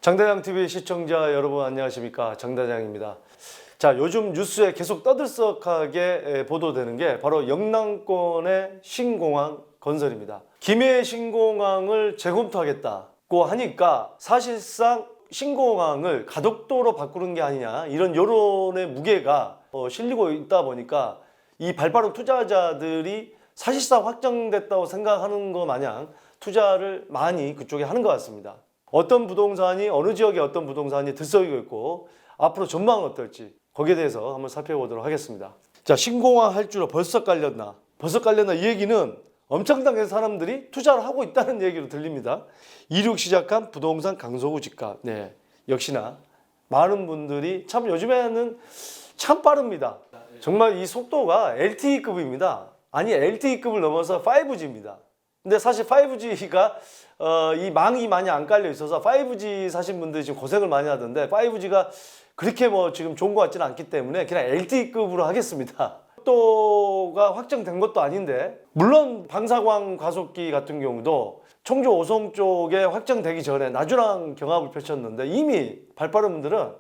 장대장TV 시청자 여러분 안녕하십니까, 장대장입니다. 자, 요즘 뉴스에 계속 떠들썩하게 보도되는 게 바로 영남권의 신공항 건설입니다. 김해 신공항을 재검토하겠다고 하니까 사실상 신공항을 가덕도로 바꾸는 게 아니냐, 이런 여론의 무게가 실리고 있다 보니까 이 발빠른 투자자들이 사실상 확정됐다고 생각하는 것 마냥 투자를 많이 그쪽에 하는 것 같습니다. 어떤 부동산이, 어느 지역에 어떤 부동산이 들썩이고 있고 앞으로 전망은 어떨지 거기에 대해서 한번 살펴보도록 하겠습니다. 자, 신공항 할 줄로 벌써 깔렸나? 이 얘기는 엄청나게 사람들이 투자를 하고 있다는 얘기로 들립니다. 이륙 시작한 부동산 강서구 집값. 네, 역시나 많은 분들이 참 요즘에는 참 빠릅니다. 정말 이 속도가 LTE급입니다. 아니, LTE급을 넘어서 5G입니다. 근데 사실 5G가 이 망이 많이 안 깔려 있어서 5G 사신 분들이 지금 고생을 많이 하던데, 5G가 그렇게 뭐 지금 좋은 것 같지는 않기 때문에 그냥 LTE급으로 하겠습니다. 속도가 확정된 것도 아닌데, 물론 방사광 가속기 같은 경우도 청주 오송 쪽에 확정되기 전에 나주랑 경합을 펼쳤는데 이미 발빠른 분들은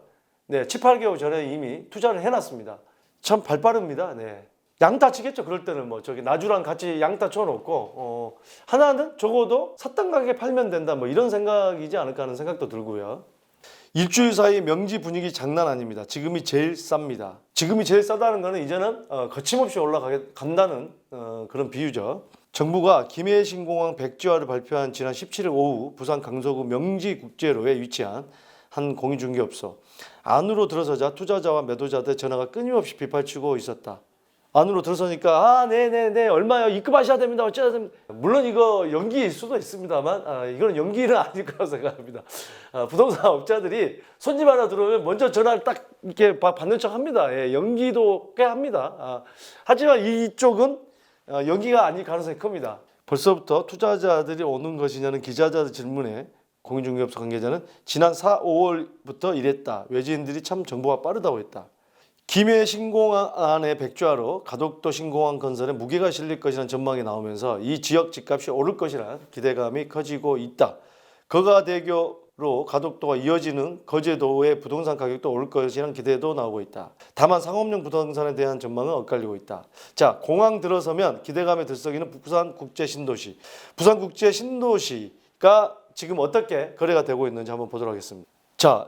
7, 8개월 전에 이미 투자를 해놨습니다. 참 발빠릅니다. 네. 양타 치겠죠. 그럴 때는 뭐 저기 나주랑 같이 양타 쳐놓고 하나는 적어도 삿단 가격에 팔면 된다, 뭐 이런 생각이지 않을까 하는 생각도 들고요. 일주일 사이 명지 분위기 장난 아닙니다. 지금이 제일 쌉니다. 지금이 제일 싸다는 거는 이제는 거침없이 올라간다는 그런 비유죠. 정부가 김해 신공항 백지화를 발표한 지난 17일 오후 부산 강서구 명지국제로에 위치한 한 공인중개업소 안으로 들어서자 투자자와 매도자들 전화가 끊임없이 빗발치고 있었다. 안으로 들어서니까 네네네 얼마요? 입금하셔야 됩니다. 어쩌야 됩니다. 물론 이거 연기일 수도 있습니다만 이거는 연기는 아닐 거라고 생각합니다. 부동산 업자들이 손님 하나 들어오면 먼저 전화를 딱 이렇게 받는 척 합니다. 예, 연기도 꽤 합니다. 하지만 이쪽은 연기가 아닐 가능성이 큽니다. 벌써부터 투자자들이 오는 것이냐는 기자들 질문에 공인중개업소 관계자는 지난 4, 5월부터 이랬다. 외지인들이 참 정보가 빠르다고 했다. 김해 신공항 안의 백지화로 가덕도 신공항 건설에 무게가 실릴 것이라는 전망이 나오면서 이 지역 집값이 오를 것이라는 기대감이 커지고 있다. 거가대교로 가덕도가 이어지는 거제도의 부동산 가격도 오를 것이라는 기대도 나오고 있다. 다만 상업용 부동산에 대한 전망은 엇갈리고 있다. 자, 공항 들어서면 기대감에 들썩이는 부산국제신도시. 부산국제신도시가 지금 어떻게 거래가 되고 있는지 한번 보도록 하겠습니다. 자,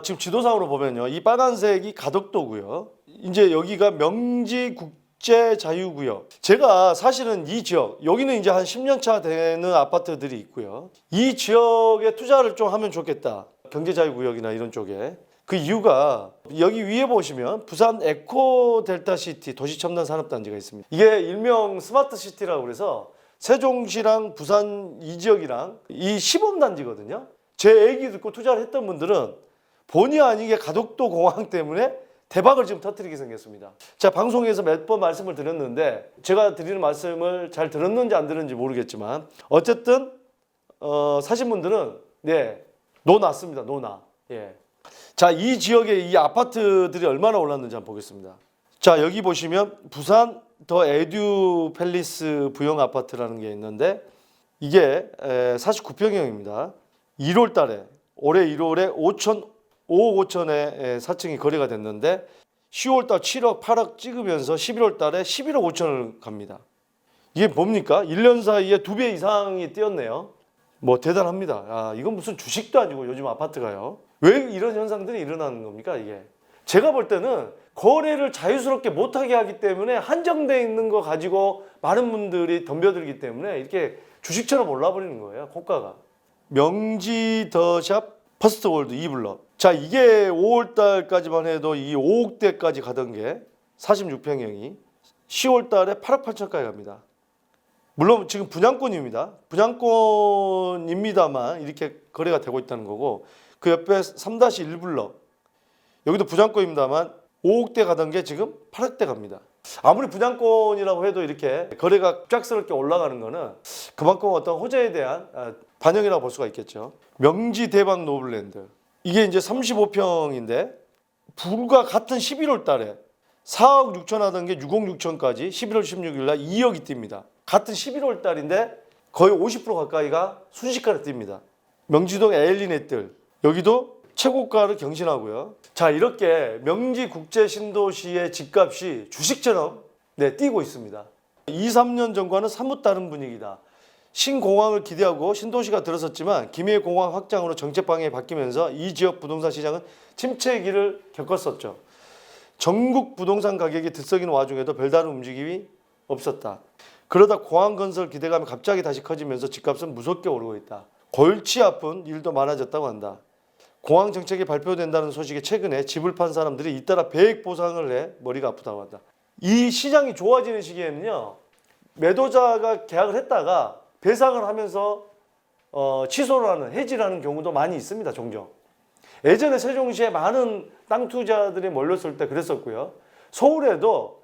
지금 지도상으로 보면요, 이 빨간색이 가덕도고요. 이제 여기가 명지국제자유구역. 제가 사실은 이 지역, 여기는 이제 한 10년 차 되는 아파트들이 있고요. 이 지역에 투자를 좀 하면 좋겠다. 경제자유구역이나 이런 쪽에. 그 이유가 여기 위에 보시면 부산 에코델타시티 도시첨단산업단지가 있습니다. 이게 일명 스마트시티라고 그래서 세종시랑 부산 이 지역이랑 이 시범단지거든요. 제 얘기 듣고 투자를 했던 분들은 본의 아니게 가덕도 공항 때문에 대박을 지금 터뜨리게 생겼습니다. 자, 방송에서 몇 번 말씀을 드렸는데 제가 드리는 말씀을 잘 들었는지 안 들었는지 모르겠지만 어쨌든 사신 분들은 노났습니다. 노나. 예. 자, 이 지역의 이 아파트들이 얼마나 올랐는지 한번 보겠습니다. 자, 여기 보시면 부산 더 에듀 팰리스 부영 아파트라는 게 있는데 이게 49평형입니다. 1월 달에 올해 1월에 5억 5천에 4층이 거래가 됐는데 10월 달 7억 8억 찍으면서 11월 달에 11억 5천을 갑니다. 이게 뭡니까? 1년 사이에 2배 이상이 뛰었네요. 뭐 대단합니다. 이건 무슨 주식도 아니고 요즘 아파트가요. 왜 이런 현상들이 일어나는 겁니까, 이게? 제가 볼 때는 거래를 자유스럽게 못하게 하기 때문에 한정되어 있는 거 가지고 많은 분들이 덤벼들기 때문에 이렇게 주식처럼 올라버리는 거예요, 호가가. 명지 더샵 퍼스트월드 2블럭. 자, 이게 5월달까지만 해도 이 5억대까지 가던 게 46평형이 10월달에 8억 8천까지 갑니다. 물론 지금 분양권입니다. 분양권입니다만 이렇게 거래가 되고 있다는 거고, 그 옆에 3-1블럭 여기도 분양권입니다만 5억대 가던 게 지금 8억대 갑니다. 아무리 분양권이라고 해도 이렇게 거래가 쫙스럽게 올라가는 거는 그만큼 어떤 호재에 대한 반영이라고 볼 수가 있겠죠. 명지 대박 노블랜드. 이게 이제 35평인데 불과 같은 11월 달에 4억 6천 하던 게 6억 6천까지 11월 16일 날 2억이 뜁니다. 같은 11월 달인데 거의 50% 가까이가 순식간에 뜁니다. 명지동 에일리넷들 여기도 최고가를 경신하고요. 자, 이렇게 명지 국제 신도시의 집값이 주식처럼 뛰고 있습니다. 2, 3년 전과는 사뭇 다른 분위기다. 신공항을 기대하고 신도시가 들어섰지만 김해공항 확장으로 정책 방향이 바뀌면서 이 지역 부동산 시장은 침체기를 겪었었죠. 전국 부동산 가격이 들썩이는 와중에도 별다른 움직임이 없었다. 그러다 공항 건설 기대감이 갑자기 다시 커지면서 집값은 무섭게 오르고 있다. 골치 아픈 일도 많아졌다고 한다. 공항 정책이 발표된다는 소식에 최근에 집을 판 사람들이 잇따라 배액 보상을 해 머리가 아프다고 한다. 이 시장이 좋아지는 시기에는요, 매도자가 계약을 했다가 배상을 하면서 취소를 하는, 해지를 하는 경우도 많이 있습니다. 종종. 예전에 세종시에 많은 땅 투자들이 몰렸을 때 그랬었고요. 서울에도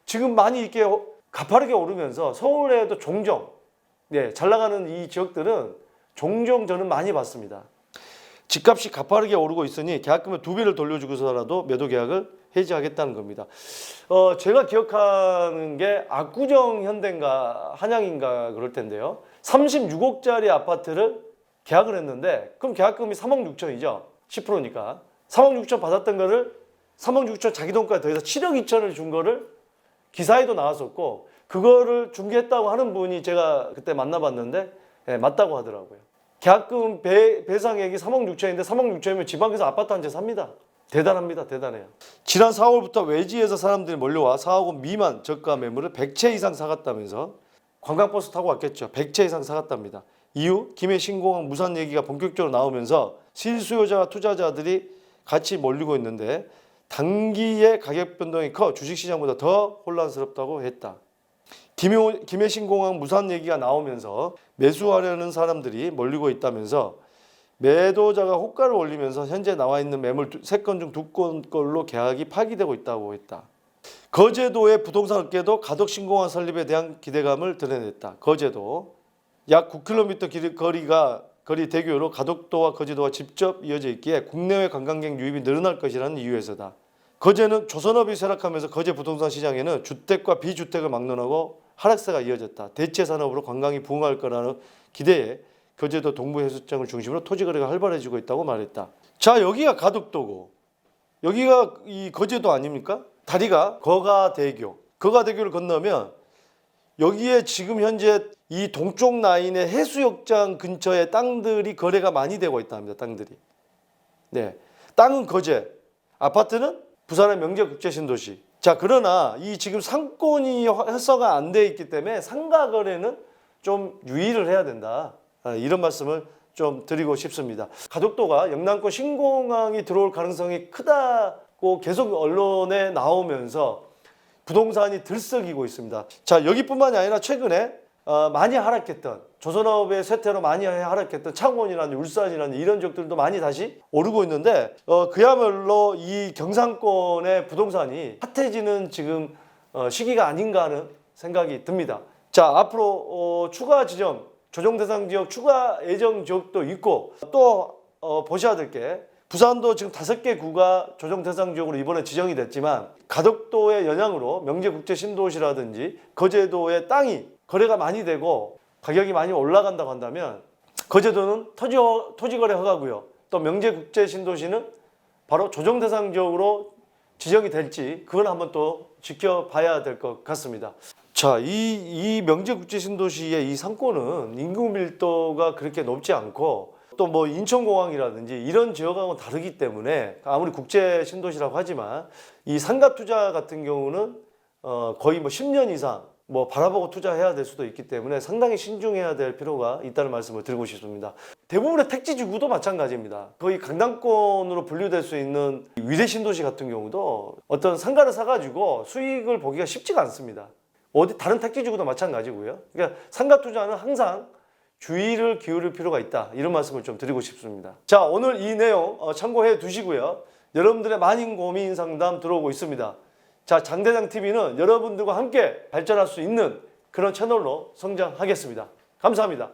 지금 많이 이렇게 가파르게 오르면서 서울에도 종종 잘 나가는 이 지역들은 종종 저는 많이 봤습니다. 집값이 가파르게 오르고 있으니 계약금을 2배를 돌려주고서라도 매도 계약을 해지하겠다는 겁니다. 제가 기억하는 게 압구정 현대인가 한양인가 그럴 텐데요. 36억짜리 아파트를 계약을 했는데 그럼 계약금이 3억 6천이죠. 10%니까. 3억 6천 받았던 거를 3억 6천 자기 돈까지 더해서 7억 2천을 준 거를 기사에도 나왔었고, 그거를 중개했다고 하는 분이 제가 그때 만나봤는데 맞다고 하더라고요. 계약금 배상액이 3억 6천인데 3억 6천이면 지방에서 아파트 한 채 삽니다. 대단합니다. 대단해요. 지난 4월부터 외지에서 사람들이 몰려와 4억 원 미만 저가 매물을 100채 이상 사갔다면서, 관광버스 타고 왔겠죠. 100채 이상 사갔답니다. 이후 김해 신공항 무산 얘기가 본격적으로 나오면서 실수요자와 투자자들이 같이 몰리고 있는데 단기의 가격 변동이 커 주식시장보다 더 혼란스럽다고 했다. 김해 신공항 무산 얘기가 나오면서 매수하려는 사람들이 몰리고 있다면서 매도자가 호가를 올리면서 현재 나와 있는 매물 3건 중 2건꼴로 계약이 파기되고 있다고 했다. 거제도의 부동산 업계도 가덕 신공항 설립에 대한 기대감을 드러냈다. 거제도 약 9km 거리 대교로 가덕도와 거제도가 직접 이어져 있기에 국내외 관광객 유입이 늘어날 것이라는 이유에서다. 거제는 조선업이 쇠락하면서 거제 부동산 시장에는 주택과 비주택을 막론하고 하락세가 이어졌다. 대체 산업으로 관광이 부흥할 거라는 기대에 거제도 동부해수장을 중심으로 토지 거래가 활발해지고 있다고 말했다. 자, 여기가 가덕도고 여기가 이 거제도 아닙니까? 다리가 거가대교를 건너면 여기에 지금 현재 이 동쪽 라인의 해수욕장 근처에 땅들이 거래가 많이 되고 있다 합니다. 땅들이. 땅은 거제, 아파트는 부산의 명제국제신도시. 자, 그러나 이 지금 상권이 활성화 안 돼 있기 때문에 상가 거래는 좀 유의를 해야 된다. 이런 말씀을 좀 드리고 싶습니다. 가덕도가 영남권 신공항이 들어올 가능성이 크다고 계속 언론에 나오면서 부동산이 들썩이고 있습니다. 자, 여기뿐만이 아니라 최근에 많이 하락했던, 조선업의 쇠퇴로 많이 하락했던 창원이라든지 울산이라든지 이런 지역들도 많이 다시 오르고 있는데 그야말로 이 경상권의 부동산이 핫해지는 지금 시기가 아닌가 하는 생각이 듭니다. 자, 앞으로 추가 지점, 조정 대상 지역 추가 예정 지역도 있고, 또 보셔야 될 게 부산도 지금 5개 구가 조정 대상 지역으로 이번에 지정이 됐지만 가덕도의 영향으로 명제국제신도시라든지 거제도의 땅이 거래가 많이 되고 가격이 많이 올라간다고 한다면 거제도는 토지 거래 허가고요. 또 명제국제신도시는 바로 조정 대상 지역으로 지정이 될지 그건 한번 또 지켜봐야 될 것 같습니다. 자, 이 명제국제신도시의 이 상권은 인구 밀도가 그렇게 높지 않고 또 뭐 인천공항이라든지 이런 지역하고는 다르기 때문에 아무리 국제신도시라고 하지만 이 상가 투자 같은 경우는 거의 뭐 10년 이상 바라보고 투자해야 될 수도 있기 때문에 상당히 신중해야 될 필요가 있다는 말씀을 드리고 싶습니다. 대부분의 택지지구도 마찬가지입니다. 거의 강남권으로 분류될 수 있는 위례신도시 같은 경우도 어떤 상가를 사가지고 수익을 보기가 쉽지가 않습니다. 어디 다른 택지지구도 마찬가지고요. 그러니까 상가 투자는 항상 주의를 기울일 필요가 있다. 이런 말씀을 좀 드리고 싶습니다. 자, 오늘 이 내용 참고해 두시고요. 여러분들의 많은 고민 상담 들어오고 있습니다. 자, 장대장TV는 여러분들과 함께 발전할 수 있는 그런 채널로 성장하겠습니다. 감사합니다.